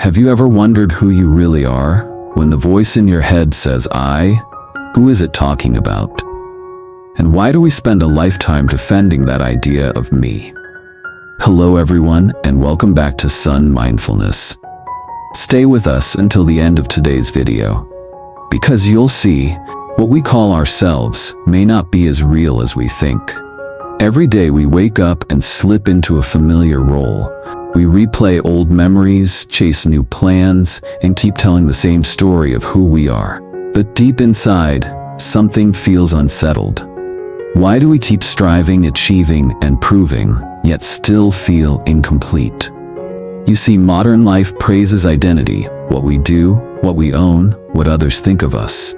Have you ever wondered who you really are? When the voice in your head says, I, who is it talking about? And why do we spend a lifetime defending that idea of me? Hello everyone, and welcome back to Son.Mindfulness. Stay with us until the end of today's video, because you'll see what we call ourselves may not be as real as we think. Every day we wake up and slip into a familiar role. We replay old memories, chase new plans, and keep telling the same story of who we are. But deep inside, something feels unsettled. Why do we keep striving, achieving, and proving, yet still feel incomplete? You see, modern life praises identity, what we do, what we own, what others think of us.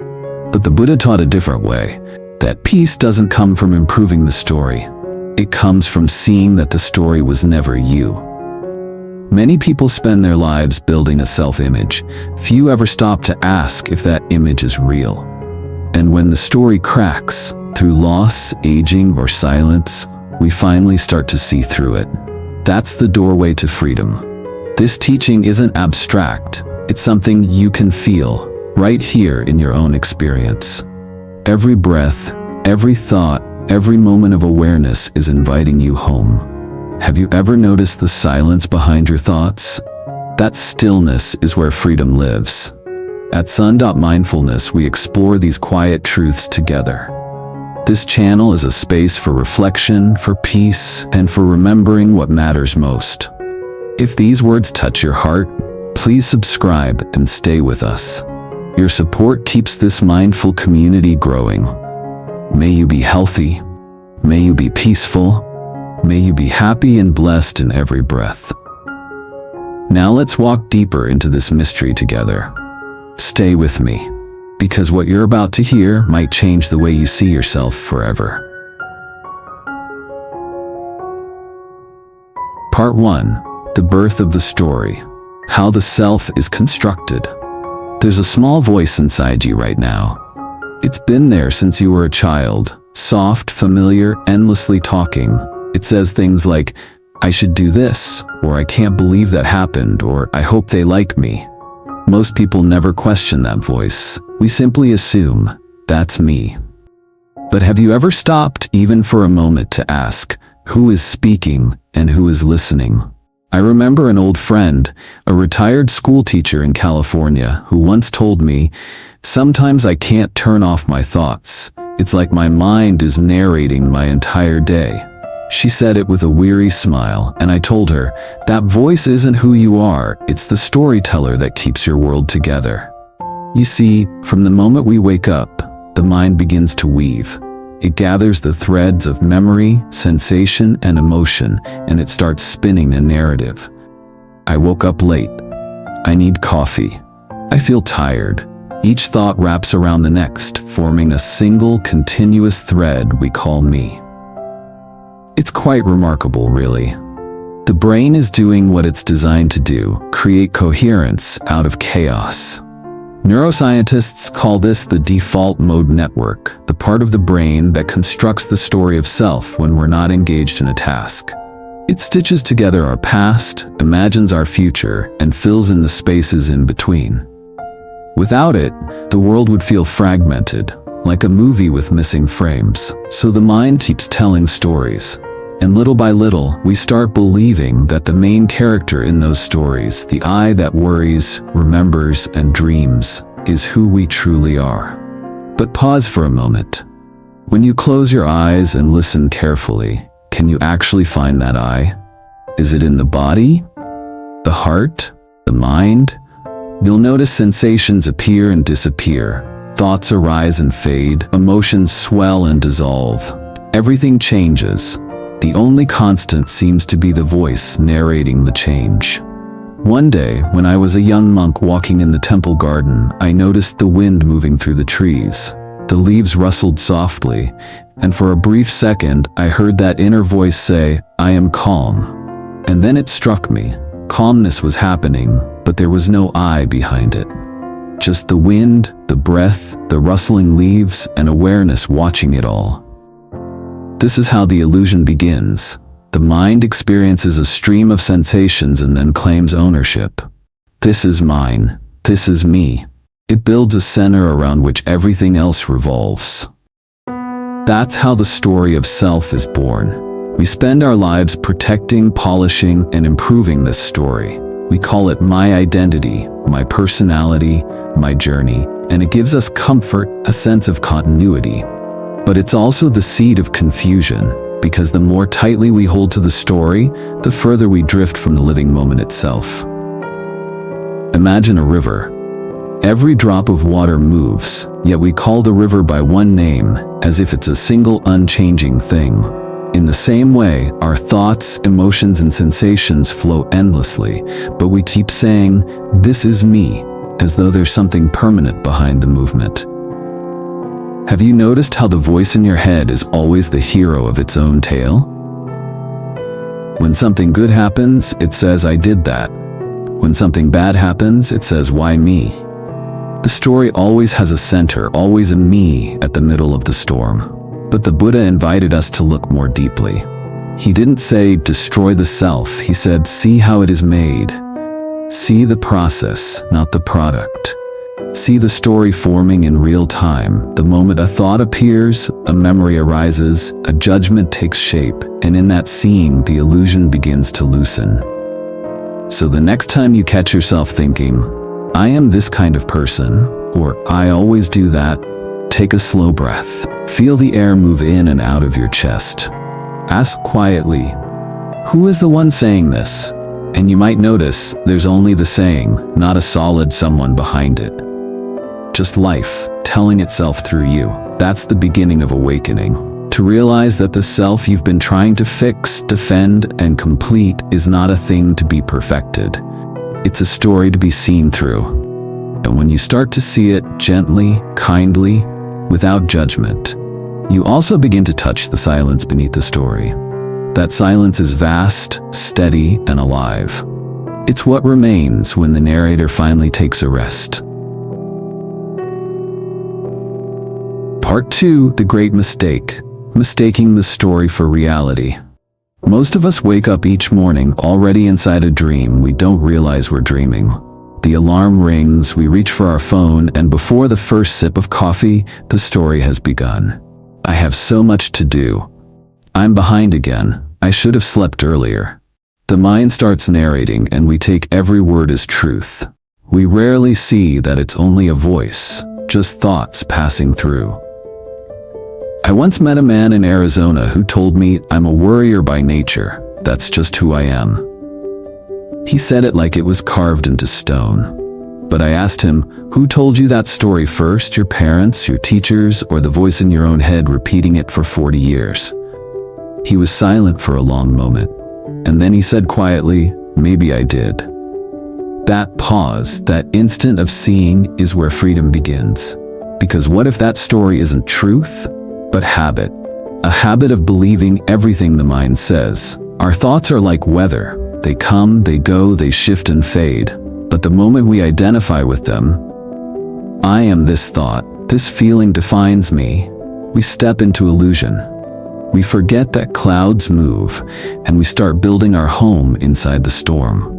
But the Buddha taught a different way, that peace doesn't come from improving the story. It comes from seeing that the story was never you. Many people spend their lives building a self-image. Few ever stop to ask if that image is real. And when the story cracks, through loss, aging, or silence, we finally start to see through it. That's the doorway to freedom. This teaching isn't abstract. It's something you can feel, right here in your own experience. Every breath, every thought, every moment of awareness is inviting you home. Have you ever noticed the silence behind your thoughts? That stillness is where freedom lives. At Son.Mindfulness, we explore these quiet truths together. This channel is a space for reflection, for peace, and for remembering what matters most. If these words touch your heart, please subscribe and stay with us. Your support keeps this mindful community growing. May you be healthy. May you be peaceful. May you be happy and blessed in every breath. Now let's walk deeper into this mystery together. Stay with me, because what you're about to hear might change the way you see yourself forever. Part 1. The birth of the story. How the self is constructed. There's a small voice inside you right now. It's been there since you were a child, soft, familiar, endlessly talking. It says things like, I should do this, or I can't believe that happened, or I hope they like me. Most people never question that voice. We simply assume, that's me. But have you ever stopped, even for a moment, to ask, who is speaking and who is listening? I remember an old friend, a retired school teacher in California, who once told me, sometimes I can't turn off my thoughts. It's like my mind is narrating my entire day. She said it with a weary smile, and I told her, that voice isn't who you are, it's the storyteller that keeps your world together. You see, from the moment we wake up, the mind begins to weave. It gathers the threads of memory, sensation, and emotion, and it starts spinning a narrative. I woke up late. I need coffee. I feel tired. Each thought wraps around the next, forming a single, continuous thread we call me. It's quite remarkable, really. The brain is doing what it's designed to do, create coherence out of chaos. Neuroscientists call this the default mode network, the part of the brain that constructs the story of self when we're not engaged in a task. It stitches together our past, imagines our future, and fills in the spaces in between. Without it, the world would feel fragmented, like a movie with missing frames. So the mind keeps telling stories. And little by little, we start believing that the main character in those stories, the I that worries, remembers, and dreams, is who we truly are. But pause for a moment. When you close your eyes and listen carefully, can you actually find that I? Is it in the body? The heart? The mind? You'll notice sensations appear and disappear. Thoughts arise and fade. Emotions swell and dissolve. Everything changes. The only constant seems to be the voice narrating the change. One day, when I was a young monk walking in the temple garden, I noticed the wind moving through the trees. The leaves rustled softly, and for a brief second, I heard that inner voice say, I am calm. And then it struck me. Calmness was happening, but there was no I behind it. Just the wind, the breath, the rustling leaves, and awareness watching it all. This is how the illusion begins. The mind experiences a stream of sensations and then claims ownership. This is mine. This is me. It builds a center around which everything else revolves. That's how the story of self is born. We spend our lives protecting, polishing, and improving this story. We call it my identity, my personality, my journey, and it gives us comfort, a sense of continuity. But it's also the seed of confusion, because the more tightly we hold to the story, the further we drift from the living moment itself. Imagine a river. Every drop of water moves, yet we call the river by one name, as if it's a single unchanging thing. In the same way, our thoughts, emotions, and sensations flow endlessly, but we keep saying, "This is me," as though there's something permanent behind the movement. Have you noticed how the voice in your head is always the hero of its own tale? When something good happens, it says, "I did that." When something bad happens, it says, "Why me?" The story always has a center, always a me at the middle of the storm. But the Buddha invited us to look more deeply. He didn't say, "Destroy the self." He said, "See how it is made. See the process, not the product. See the story forming in real time. The moment a thought appears, a memory arises, a judgment takes shape, and in that seeing, the illusion begins to loosen." So the next time you catch yourself thinking, "I am this kind of person," or "I always do that," take a slow breath. Feel the air move in and out of your chest. Ask quietly, "Who is the one saying this?" And you might notice there's only the saying, not a solid someone behind it. Just life, telling itself through you. That's the beginning of awakening. To realize that the self you've been trying to fix, defend, and complete is not a thing to be perfected. It's a story to be seen through. And when you start to see it gently, kindly, without judgment, you also begin to touch the silence beneath the story. That silence is vast, steady, and alive. It's what remains when the narrator finally takes a rest. Part 2, The Great Mistake. Mistaking the story for reality. Most of us wake up each morning already inside a dream we don't realize we're dreaming. The alarm rings, we reach for our phone, and before the first sip of coffee, the story has begun. I have so much to do. I'm behind again. I should have slept earlier. The mind starts narrating, and we take every word as truth. We rarely see that it's only a voice, just thoughts passing through. I once met a man in Arizona who told me, "I'm a worrier by nature. That's just who I am." He said it like it was carved into stone. But I asked him, "Who told you that story first? Your parents, your teachers, or the voice in your own head repeating it for 40 years? He was silent for a long moment, and then he said quietly, "Maybe I did." That pause, that instant of seeing, is where freedom begins. Because what if that story isn't truth, but habit? A habit of believing everything the mind says. Our thoughts are like weather. They come, they go, they shift and fade. But the moment we identify with them, "I am this thought, this feeling defines me," we step into illusion. We forget that clouds move, and we start building our home inside the storm.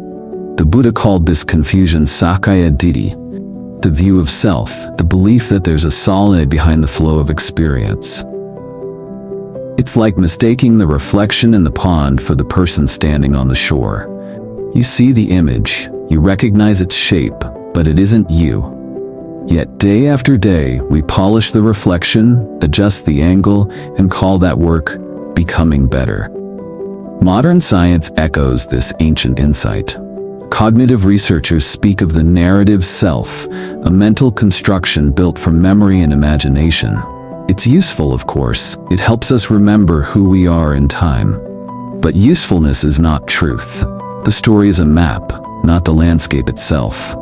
The Buddha called this confusion Sakaya Ditti, the view of self, the belief that there's a solid behind the flow of experience. It's like mistaking the reflection in the pond for the person standing on the shore. You see the image, you recognize its shape, but it isn't you. Yet day after day, we polish the reflection, adjust the angle, and call that work becoming better. Modern science echoes this ancient insight. Cognitive researchers speak of the narrative self, a mental construction built from memory and imagination. It's useful, of course. It helps us remember who we are in time. But usefulness is not truth. The story is a map, not the landscape itself.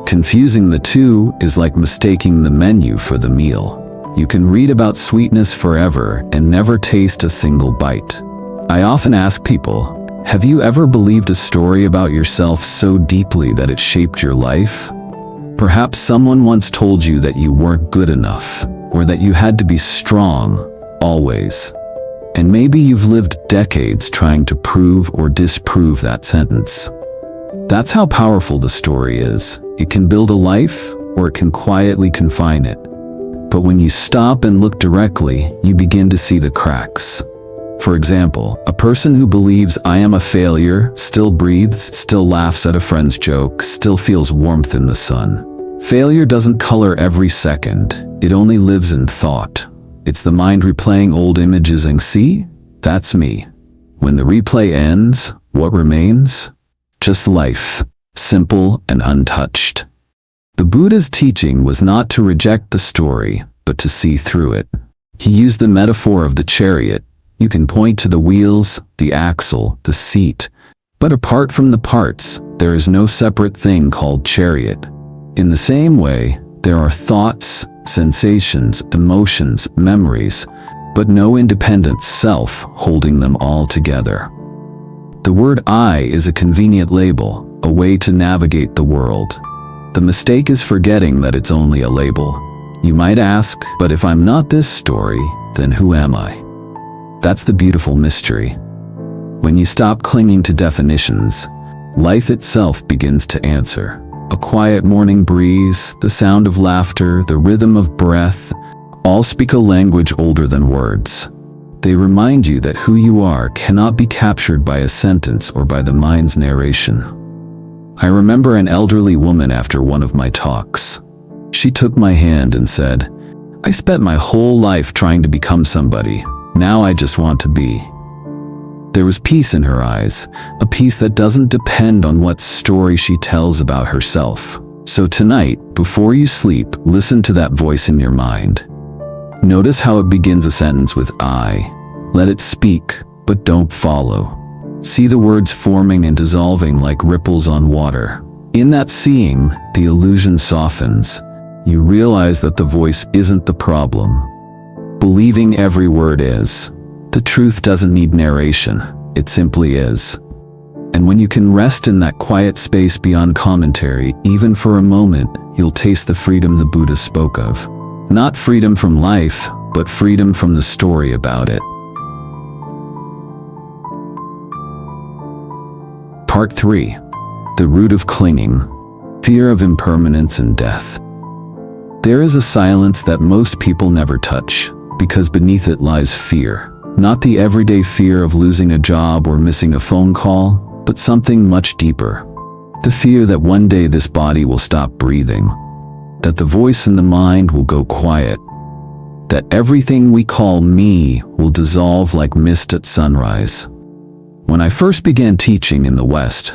Confusing the two is like mistaking the menu for the meal. You can read about sweetness forever and never taste a single bite. I often ask people, have you ever believed a story about yourself so deeply that it shaped your life? Perhaps someone once told you that you weren't good enough, or that you had to be strong, always. And maybe you've lived decades trying to prove or disprove that sentence. That's how powerful the story is. It can build a life, or it can quietly confine it. But when you stop and look directly, you begin to see the cracks. For example, a person who believes I am a failure still breathes, still laughs at a friend's joke, still feels warmth in the sun. Failure doesn't color every second. It only lives in thought. It's the mind replaying old images and see, that's me. When the replay ends, what remains? Just life, simple and untouched. The Buddha's teaching was not to reject the story, but to see through it. He used the metaphor of the chariot. You can point to the wheels, the axle, the seat, but apart from the parts, there is no separate thing called chariot. In the same way, there are thoughts, sensations, emotions, memories, but no independent self holding them all together. The word I is a convenient label, a way to navigate the world. The mistake is forgetting that it's only a label. You might ask, but if I'm not this story, then who am I? That's the beautiful mystery. When you stop clinging to definitions, life itself begins to answer. A quiet morning breeze, the sound of laughter, the rhythm of breath, all speak a language older than words. They remind you that who you are cannot be captured by a sentence or by the mind's narration. I remember an elderly woman after one of my talks. She took my hand and said, "I spent my whole life trying to become somebody. Now I just want to be." There was peace in her eyes, a peace that doesn't depend on what story she tells about herself. So tonight, before you sleep, listen to that voice in your mind. Notice how it begins a sentence with I. Let it speak, but don't follow. See the words forming and dissolving like ripples on water. In that seeing, the illusion softens. You realize that the voice isn't the problem. Believing every word is. The truth doesn't need narration, it simply is. And when you can rest in that quiet space beyond commentary, even for a moment, you'll taste the freedom the Buddha spoke of. Not freedom from life, but freedom from the story about it. Part 3. The root of clinging. Fear of impermanence and death. There is a silence that most people never touch, because beneath it lies fear. Not the everyday fear of losing a job or missing a phone call, but something much deeper. The fear that one day this body will stop breathing, that the voice in the mind will go quiet, that everything we call me will dissolve like mist at sunrise. When I first began teaching in the West,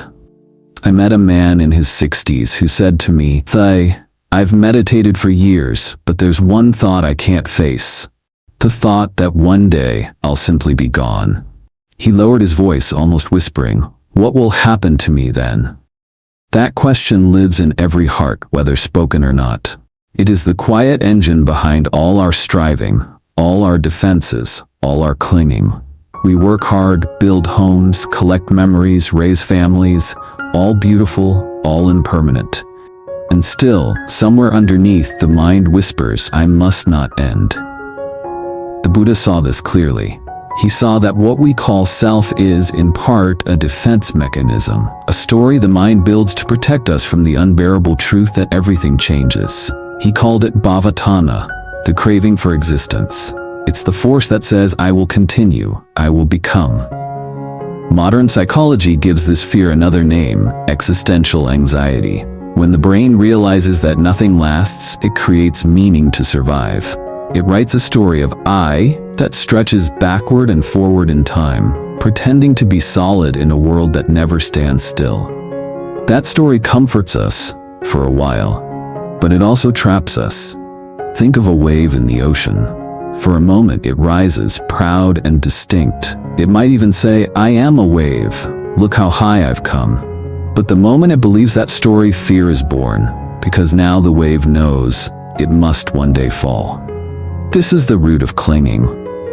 I met a man in his 60s who said to me, I've meditated for years, but there's one thought I can't face. The thought that one day I'll simply be gone." He lowered his voice, almost whispering, "What will happen to me then?" That question lives in every heart, whether spoken or not. It is the quiet engine behind all our striving, all our defenses, all our clinging. We work hard, build homes, collect memories, raise families, all beautiful, all impermanent. And still, somewhere underneath, the mind whispers, "I must not end." The Buddha saw this clearly. He saw that what we call self is, in part, a defense mechanism, a story the mind builds to protect us from the unbearable truth that everything changes. He called it bhavatana, the craving for existence. It's the force that says, "I will continue, I will become." Modern psychology gives this fear another name, existential anxiety. When the brain realizes that nothing lasts, it creates meaning to survive. It writes a story of I that stretches backward and forward in time, pretending to be solid in a world that never stands still. That story comforts us for a while, but it also traps us. Think of a wave in the ocean. For a moment it rises, proud and distinct. It might even say, "I am a wave. Look how high I've come." But the moment it believes that story, fear is born, because now the wave knows it must one day fall. This is the root of clinging.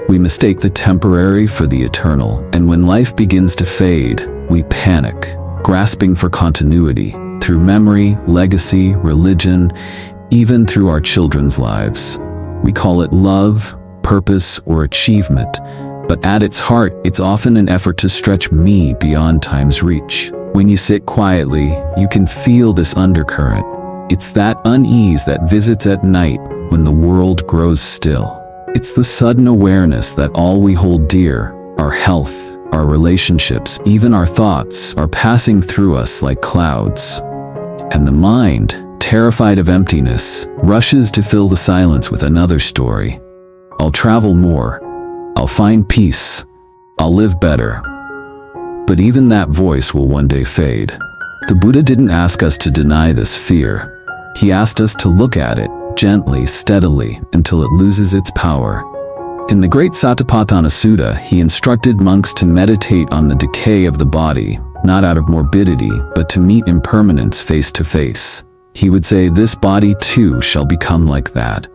We mistake the temporary for the eternal, and when life begins to fade, we panic, grasping for continuity, through memory, legacy, religion, even through our children's lives. We call it love, purpose, or achievement, but at its heart, it's often an effort to stretch me beyond time's reach. When you sit quietly, you can feel this undercurrent. It's that unease that visits at night when the world grows still. It's the sudden awareness that all we hold dear, our health, our relationships, even our thoughts, are passing through us like clouds. And the mind, terrified of emptiness, rushes to fill the silence with another story. I'll travel more. I'll find peace. I'll live better. But even that voice will one day fade. The Buddha didn't ask us to deny this fear. He asked us to look at it gently, steadily, until it loses its power. In the Great Satipatthana Sutta, he instructed monks to meditate on the decay of the body, not out of morbidity, but to meet impermanence face to face. He would say, this body too shall become like that.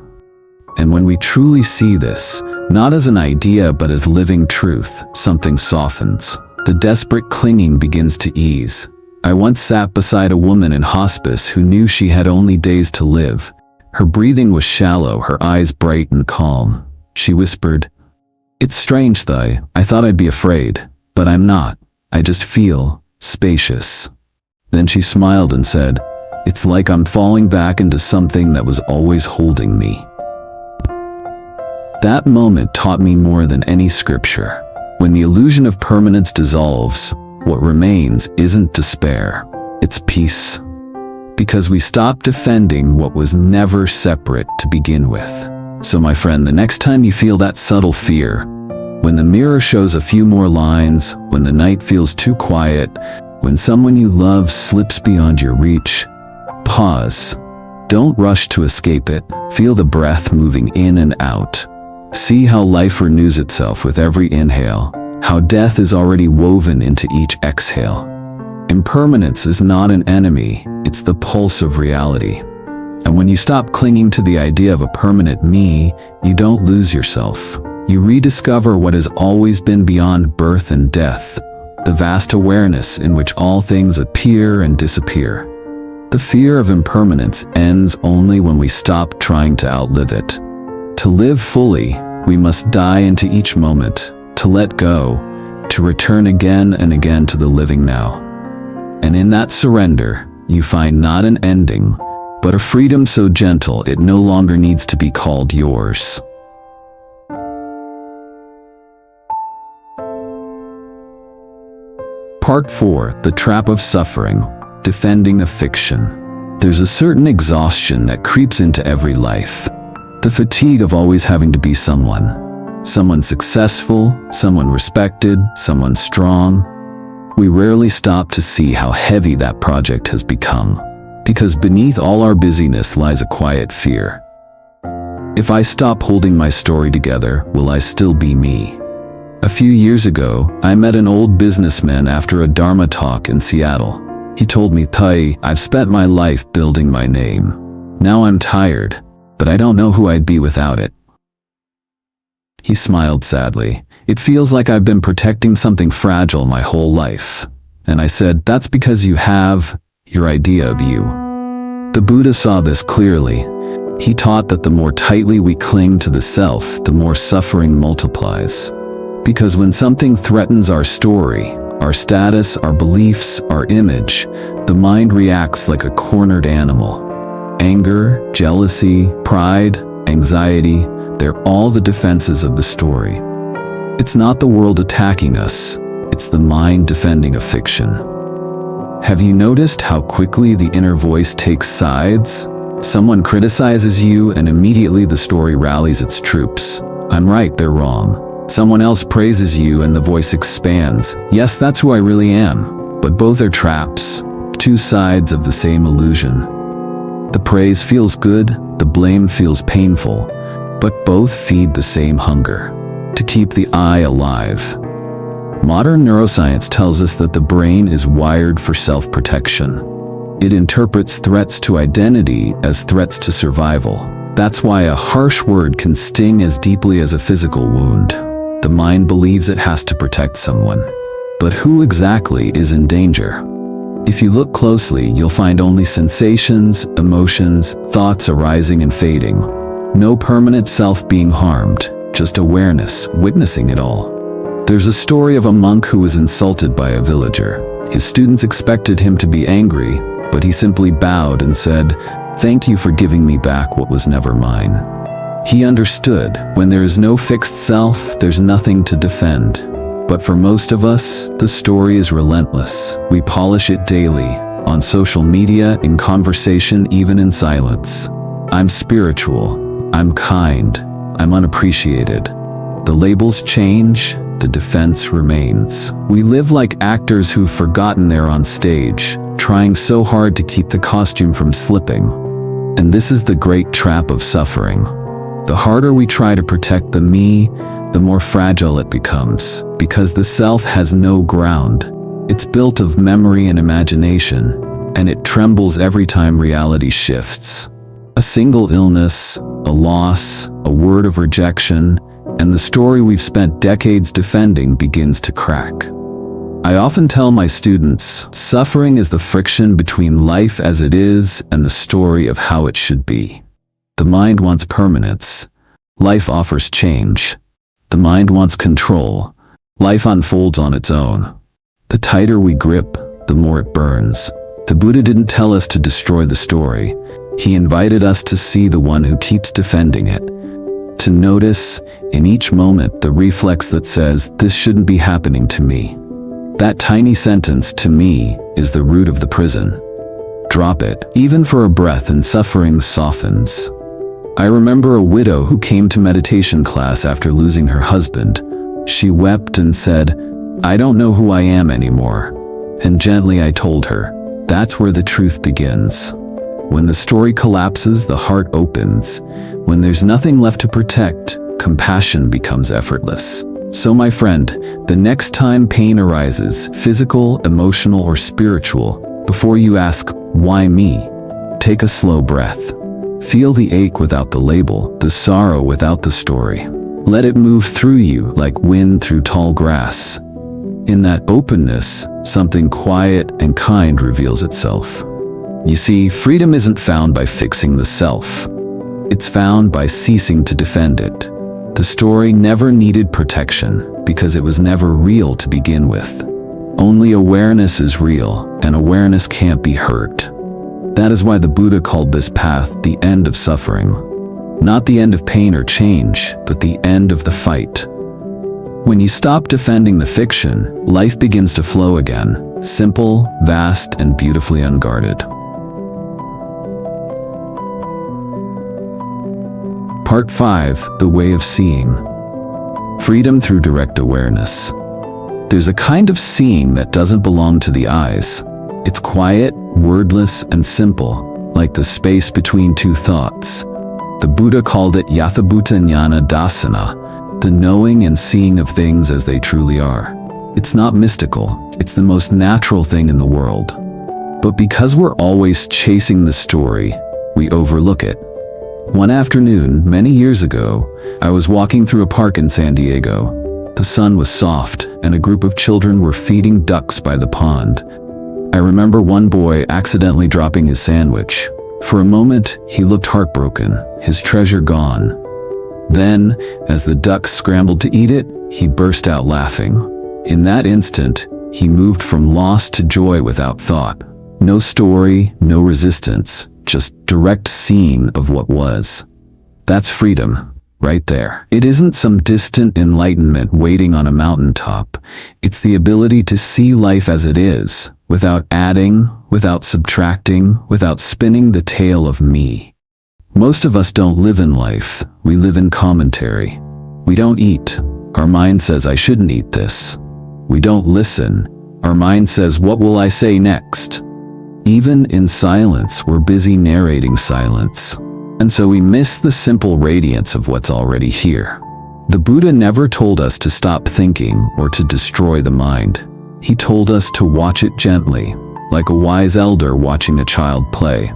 And when we truly see this, not as an idea but as living truth, something softens. The desperate clinging begins to ease. I once sat beside a woman in hospice who knew she had only days to live. Her breathing was shallow, her eyes bright and calm. She whispered, "It's strange, Thai. I thought I'd be afraid, but I'm not. I just feel spacious." Then she smiled and said, "It's like I'm falling back into something that was always holding me." That moment taught me more than any scripture. When the illusion of permanence dissolves, what remains isn't despair, it's peace. Because we stop defending what was never separate to begin with. So my friend, the next time you feel that subtle fear, when the mirror shows a few more lines, when the night feels too quiet, when someone you love slips beyond your reach, pause. Don't rush to escape it. Feel the breath moving in and out. See how life renews itself with every inhale, how death is already woven into each exhale. Impermanence is not an enemy, it's the pulse of reality. And when you stop clinging to the idea of a permanent me, you don't lose yourself. You rediscover what has always been beyond birth and death, the vast awareness in which all things appear and disappear. The fear of impermanence ends only when we stop trying to outlive it. To live fully, we must die into each moment, to let go, to return again and again to the living now. And in that surrender, you find not an ending, but a freedom so gentle it no longer needs to be called yours. Part 4. The Trap of Suffering. Defending a Fiction. There's a certain exhaustion that creeps into every life. The fatigue of always having to be someone. Someone successful, someone respected, someone strong. We rarely stop to see how heavy that project has become. Because beneath all our busyness lies a quiet fear. If I stop holding my story together, will I still be me? A few years ago, I met an old businessman after a Dharma talk in Seattle. He told me, "Thai, I've spent my life building my name. Now I'm tired, but I don't know who I'd be without it." He smiled sadly. "It feels like I've been protecting something fragile my whole life." And I said, "That's because you have your idea of you." The Buddha saw this clearly. He taught that the more tightly we cling to the self, the more suffering multiplies. Because when something threatens our story, our status, our beliefs, our image, the mind reacts like a cornered animal. Anger, jealousy, pride, anxiety, they're all the defenses of the story. It's not the world attacking us, it's the mind defending a fiction. Have you noticed how quickly the inner voice takes sides? Someone criticizes you and immediately the story rallies its troops. "I'm right, they're wrong." Someone else praises you and the voice expands. "Yes, that's who I really am." But both are traps, two sides of the same illusion. The praise feels good, the blame feels painful, but both feed the same hunger, to keep the I alive. Modern neuroscience tells us that the brain is wired for self-protection. It interprets threats to identity as threats to survival. That's why a harsh word can sting as deeply as a physical wound. The mind believes it has to protect someone. But who exactly is in danger? If you look closely, you'll find only sensations, emotions, thoughts arising and fading. No permanent self being harmed, just awareness, witnessing it all. There's a story of a monk who was insulted by a villager. His students expected him to be angry, but he simply bowed and said, "Thank you for giving me back what was never mine." He understood, when there is no fixed self, there's nothing to defend. But for most of us, the story is relentless. We polish it daily, on social media, in conversation, even in silence. I'm spiritual. I'm kind. I'm unappreciated. The labels change, the defense remains. We live like actors who've forgotten they're on stage, trying so hard to keep the costume from slipping. And this is the great trap of suffering. The harder we try to protect the me, the more fragile it becomes, because the self has no ground. It's built of memory and imagination, and it trembles every time reality shifts. A single illness, a loss, a word of rejection, and the story we've spent decades defending begins to crack. I often tell my students, suffering is the friction between life as it is and the story of how it should be. The mind wants permanence. Life offers change. The mind wants control. Life unfolds on its own. The tighter we grip, the more it burns. The Buddha didn't tell us to destroy the story. He invited us to see the one who keeps defending it. To notice, in each moment, the reflex that says, "This shouldn't be happening to me." That tiny sentence, "to me," is the root of the prison. Drop it, even for a breath, and suffering softens. I remember a widow who came to meditation class after losing her husband. She wept and said, "I don't know who I am anymore." And gently I told her, that's where the truth begins. When the story collapses, the heart opens. When there's nothing left to protect, compassion becomes effortless. So my friend, the next time pain arises, physical, emotional, or spiritual, before you ask, "Why me?" take a slow breath. Feel the ache without the label, the sorrow without the story. Let it move through you like wind through tall grass. In that openness, something quiet and kind reveals itself. You see, freedom isn't found by fixing the self. It's found by ceasing to defend it. The story never needed protection because it was never real to begin with. Only awareness is real, and awareness can't be hurt. That is why the Buddha called this path the end of suffering. Not the end of pain or change, but the end of the fight. When you stop defending the fiction, life begins to flow again, simple, vast, and beautifully unguarded. Part 5, The Way of Seeing. Freedom through direct awareness. There's a kind of seeing that doesn't belong to the eyes. It's quiet, wordless, and simple, like the space between two thoughts. The Buddha called it yathabhuta jnana dasana, the knowing and seeing of things as they truly are. It's not mystical, it's the most natural thing in the world. But because we're always chasing the story, we overlook it. One afternoon, many years ago, I was walking through a park in San Diego. The sun was soft, and a group of children were feeding ducks by the pond. I remember one boy accidentally dropping his sandwich. For a moment, he looked heartbroken, his treasure gone. Then, as the ducks scrambled to eat it, he burst out laughing. In that instant, he moved from loss to joy without thought. No story, no resistance, just direct seeing of what was. That's freedom, right there. It isn't some distant enlightenment waiting on a mountaintop. It's the ability to see life as it is, without adding, without subtracting, without spinning the tale of me. Most of us don't live in life, we live in commentary. We don't eat. Our mind says, "I shouldn't eat this." We don't listen. Our mind says, "What will I say next?" Even in silence, we're busy narrating silence. And so we miss the simple radiance of what's already here. The Buddha never told us to stop thinking or to destroy the mind. He told us to watch it gently, like a wise elder watching a child play.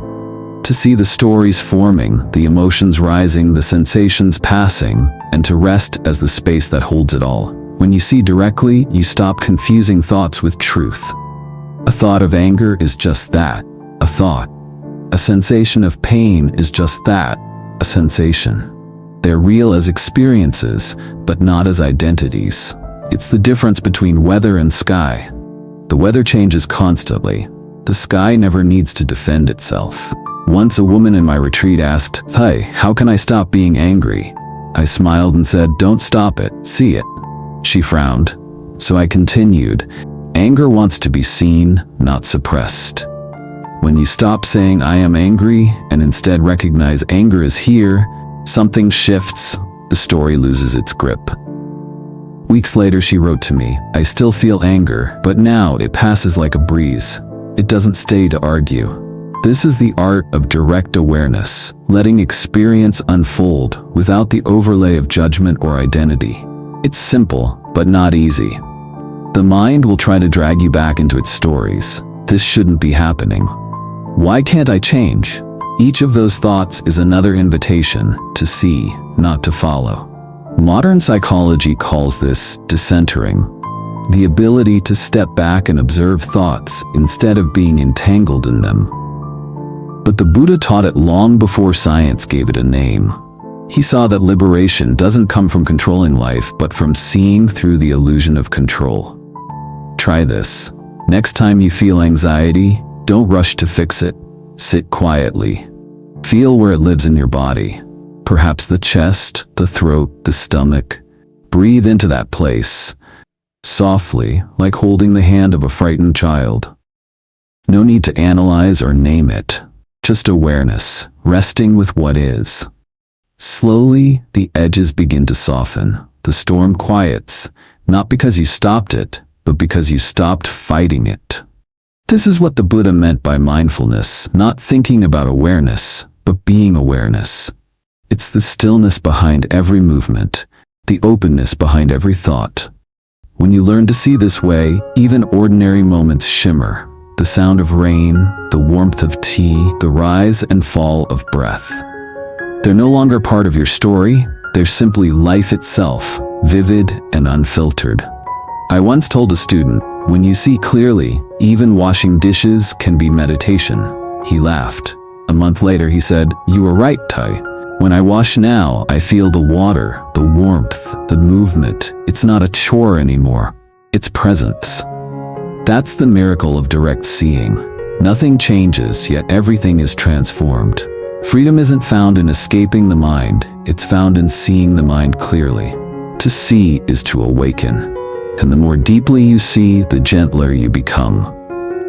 To see the stories forming, the emotions rising, the sensations passing, and to rest as the space that holds it all. When you see directly, you stop confusing thoughts with truth. A thought of anger is just that, a thought. A sensation of pain is just that, a sensation. They're real as experiences, but not as identities. It's the difference between weather and sky. The weather changes constantly. The sky never needs to defend itself. Once a woman in my retreat asked, "Hey, how can I stop being angry?" I smiled and said, "Don't stop it, see it." She frowned. So I continued, "Anger wants to be seen, not suppressed." When you stop saying "I am angry" and instead recognize anger is here, something shifts, the story loses its grip. Weeks later she wrote to me, "I still feel anger, but now it passes like a breeze. It doesn't stay to argue." This is the art of direct awareness, letting experience unfold without the overlay of judgment or identity. It's simple, but not easy. The mind will try to drag you back into its stories. This shouldn't be happening. Why can't I change? Each of those thoughts is another invitation to see, not to follow. Modern psychology calls this decentering, the ability to step back and observe thoughts instead of being entangled in them. But the Buddha taught it long before science gave it a name. He saw that liberation doesn't come from controlling life, but from seeing through the illusion of control. Try this. Next time you feel anxiety, don't rush to fix it. Sit quietly. Feel where it lives in your body. Perhaps the chest, the throat, the stomach. Breathe into that place. Softly, like holding the hand of a frightened child. No need to analyze or name it. Just awareness, resting with what is. Slowly, the edges begin to soften. The storm quiets, not because you stopped it, but because you stopped fighting it. This is what the Buddha meant by mindfulness, not thinking about awareness, but being awareness. It's the stillness behind every movement, the openness behind every thought. When you learn to see this way, even ordinary moments shimmer. The sound of rain, the warmth of tea, the rise and fall of breath. They're no longer part of your story, they're simply life itself, vivid and unfiltered. I once told a student, "When you see clearly, even washing dishes can be meditation." He laughed. A month later he said, "You were right, Tai. When I wash now, I feel the water, the warmth, the movement. It's not a chore anymore. It's presence." That's the miracle of direct seeing. Nothing changes, yet everything is transformed. Freedom isn't found in escaping the mind, it's found in seeing the mind clearly. To see is to awaken. And the more deeply you see, the gentler you become.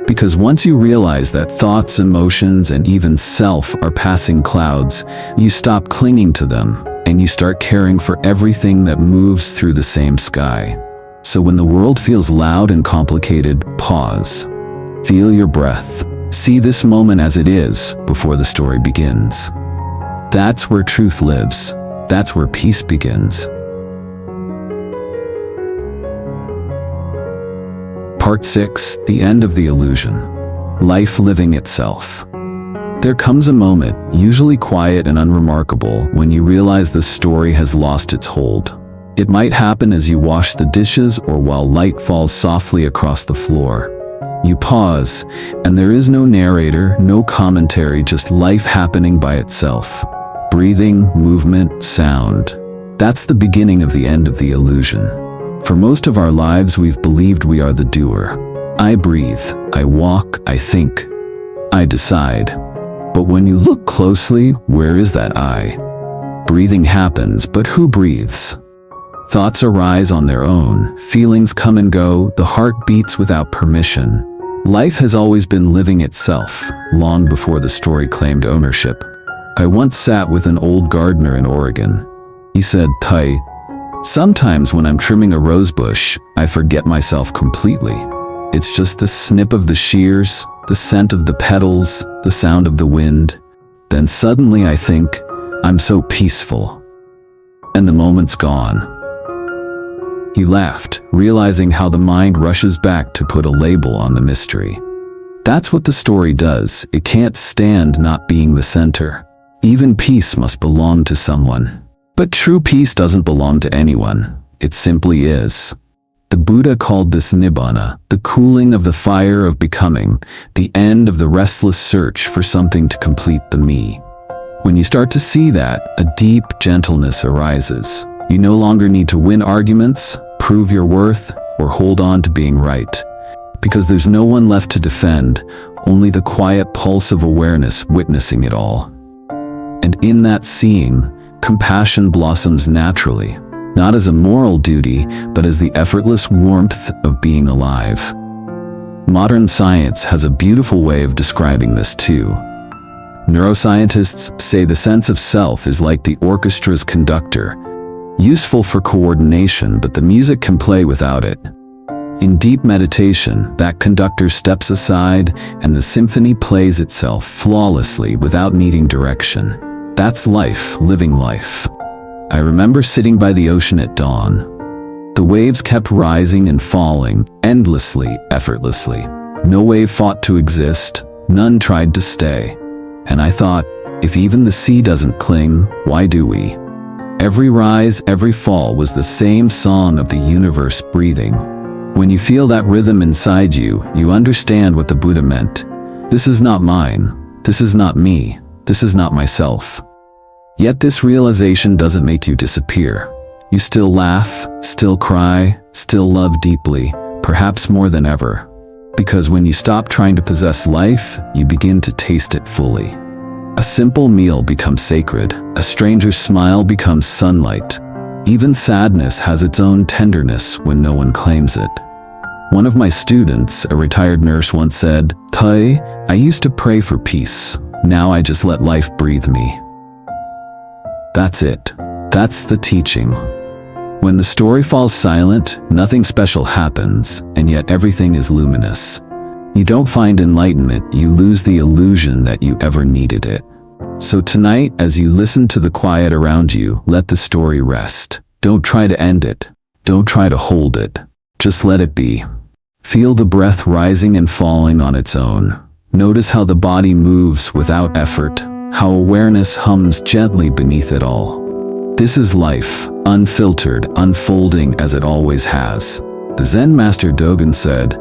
Because once you realize that thoughts, emotions, and even self are passing clouds, you stop clinging to them, and you start caring for everything that moves through the same sky. So when the world feels loud and complicated, pause. Feel your breath. See this moment as it is before the story begins. That's where truth lives. That's where peace begins. Part 6, The End of the Illusion. Life living itself. There comes a moment, usually quiet and unremarkable, when you realize the story has lost its hold. It might happen as you wash the dishes or while light falls softly across the floor. You pause, and there is no narrator, no commentary, just life happening by itself. Breathing, movement, sound. That's the beginning of the end of the illusion. For most of our lives, we've believed we are the doer. I breathe, I walk, I think, I decide. But when you look closely, where is that I? Breathing happens, but who breathes? Thoughts arise on their own, feelings come and go, the heart beats without permission. Life has always been living itself, long before the story claimed ownership. I once sat with an old gardener in Oregon. He said, "Tai, sometimes when I'm trimming a rose bush, I forget myself completely. It's just the snip of the shears, the scent of the petals, the sound of the wind. Then suddenly I think, I'm so peaceful. And the moment's gone." He laughed, realizing how the mind rushes back to put a label on the mystery. That's what the story does. It can't stand not being the center. Even peace must belong to someone. But true peace doesn't belong to anyone. It simply is. The Buddha called this nibbana, the cooling of the fire of becoming, the end of the restless search for something to complete the me. When you start to see that, a deep gentleness arises. You no longer need to win arguments, prove your worth, or hold on to being right. because there's no one left to defend, only the quiet pulse of awareness witnessing it all. And in that seeing, compassion blossoms naturally, not as a moral duty, but as the effortless warmth of being alive. Modern science has a beautiful way of describing this too. Neuroscientists say the sense of self is like the orchestra's conductor, useful for coordination, but the music can play without it. In deep meditation, that conductor steps aside and the symphony plays itself flawlessly without needing direction. That's life, living life. I remember sitting by the ocean at dawn. The waves kept rising and falling, endlessly, effortlessly. No wave fought to exist, none tried to stay. And I thought, if even the sea doesn't cling, why do we? Every rise, every fall was the same song of the universe breathing. When you feel that rhythm inside you, you understand what the Buddha meant. This is not mine. This is not me. This is not myself. Yet this realization doesn't make you disappear. You still laugh, still cry, still love deeply, perhaps more than ever. Because when you stop trying to possess life, you begin to taste it fully. A simple meal becomes sacred. A stranger's smile becomes sunlight. Even sadness has its own tenderness when no one claims it. One of my students, a retired nurse, once said, "Tai, I used to pray for peace. Now I just let life breathe me." That's it. That's the teaching. When the story falls silent, nothing special happens, and yet everything is luminous. You don't find enlightenment, you lose the illusion that you ever needed it. So tonight, as you listen to the quiet around you, let the story rest. Don't try to end it. Don't try to hold it. Just let it be. Feel the breath rising and falling on its own. Notice how the body moves without effort, how awareness hums gently beneath it all. This is life, unfiltered, unfolding as it always has. The Zen master Dogen said,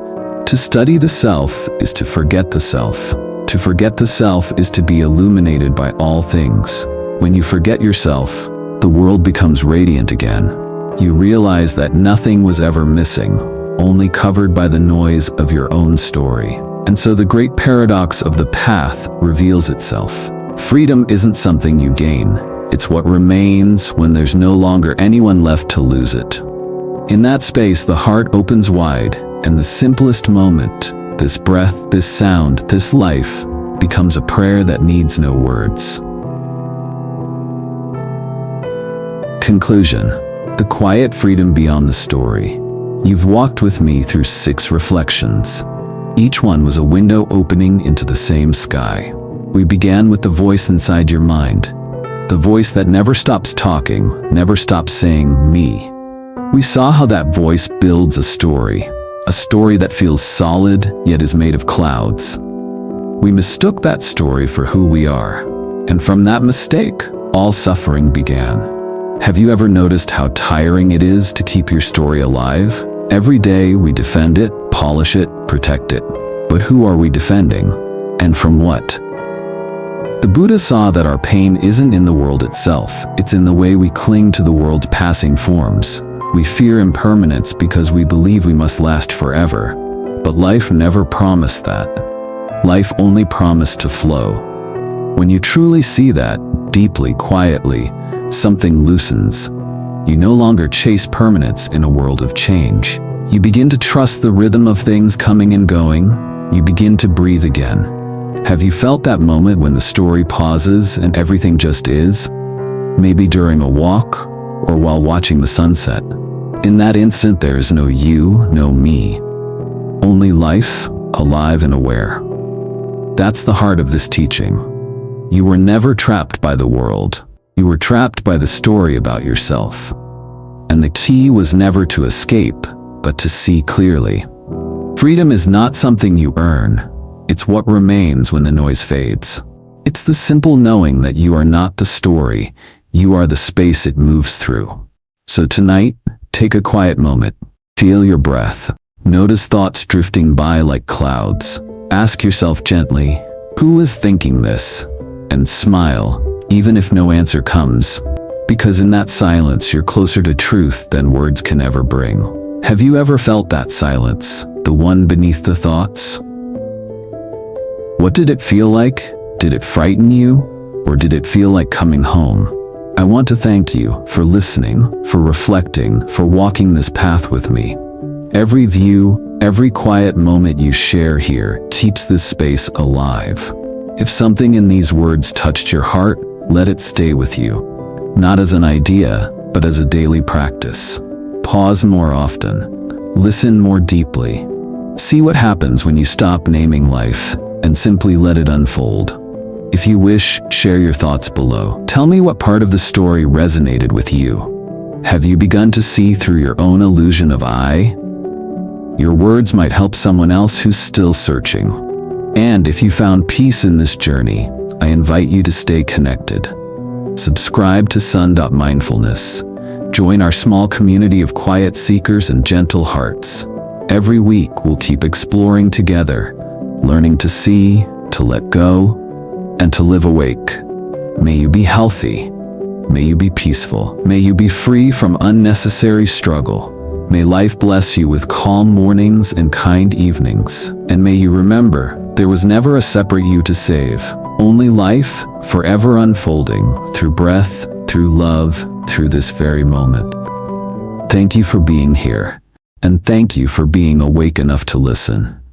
"To study the self is to forget the self. To forget the self is to be illuminated by all things. When you forget yourself, the world becomes radiant again. You realize that nothing was ever missing, only covered by the noise of your own story." And so the great paradox of the path reveals itself. Freedom isn't something you gain. It's what remains when there's no longer anyone left to lose it. In that space, the heart opens wide, and the simplest moment, this breath, this sound, this life, becomes a prayer that needs no words. Conclusion. The quiet freedom beyond the story. You've walked with me through 6 reflections. Each one was a window opening into the same sky. We began with the voice inside your mind. The voice that never stops talking, never stops saying, me. We saw how that voice builds a story that feels solid, yet is made of clouds. We mistook that story for who we are, and from that mistake, all suffering began. Have you ever noticed how tiring it is to keep your story alive? Every day we defend it, polish it, protect it. But who are we defending? And from what? The Buddha saw that our pain isn't in the world itself, it's in the way we cling to the world's passing forms. We fear impermanence because we believe we must last forever. But life never promised that. Life only promised to flow. When you truly see that, deeply, quietly, something loosens. You no longer chase permanence in a world of change. You begin to trust the rhythm of things coming and going. You begin to breathe again. Have you felt that moment when the story pauses and everything just is? Maybe during a walk or while watching the sunset. In that instant, there is no you, no me. Only life, alive and aware. That's the heart of this teaching. You were never trapped by the world. You were trapped by the story about yourself. And the key was never to escape, but to see clearly. Freedom is not something you earn. It's what remains when the noise fades. It's the simple knowing that you are not the story, you are the space it moves through. So tonight, take a quiet moment. Feel your breath. Notice thoughts drifting by like clouds. Ask yourself gently, who is thinking this? And smile, even if no answer comes. Because in that silence, you're closer to truth than words can ever bring. Have you ever felt that silence? the one beneath the thoughts? What did it feel like? Did it frighten you? Or did it feel like coming home? I want to thank you for listening, for reflecting, for walking this path with me. Every view, every quiet moment you share here keeps this space alive. If something in these words touched your heart, let it stay with you. Not as an idea, but as a daily practice. Pause more often. Listen more deeply. See what happens when you stop naming life and simply let it unfold. If you wish, share your thoughts below. Tell me what part of the story resonated with you. Have you begun to see through your own illusion of I? Your words might help someone else who's still searching. And if you found peace in this journey, I invite you to stay connected. Subscribe to Son.Mindfulness. Join our small community of quiet seekers and gentle hearts. Every week we'll keep exploring together, learning to see, to let go, and to live awake. May you be healthy. May you be peaceful. May you be free from unnecessary struggle. May life bless you with calm mornings and kind evenings. And may you remember, there was never a separate you to save. Only life, forever unfolding, through breath, through love, through this very moment. Thank you for being here. And thank you for being awake enough to listen.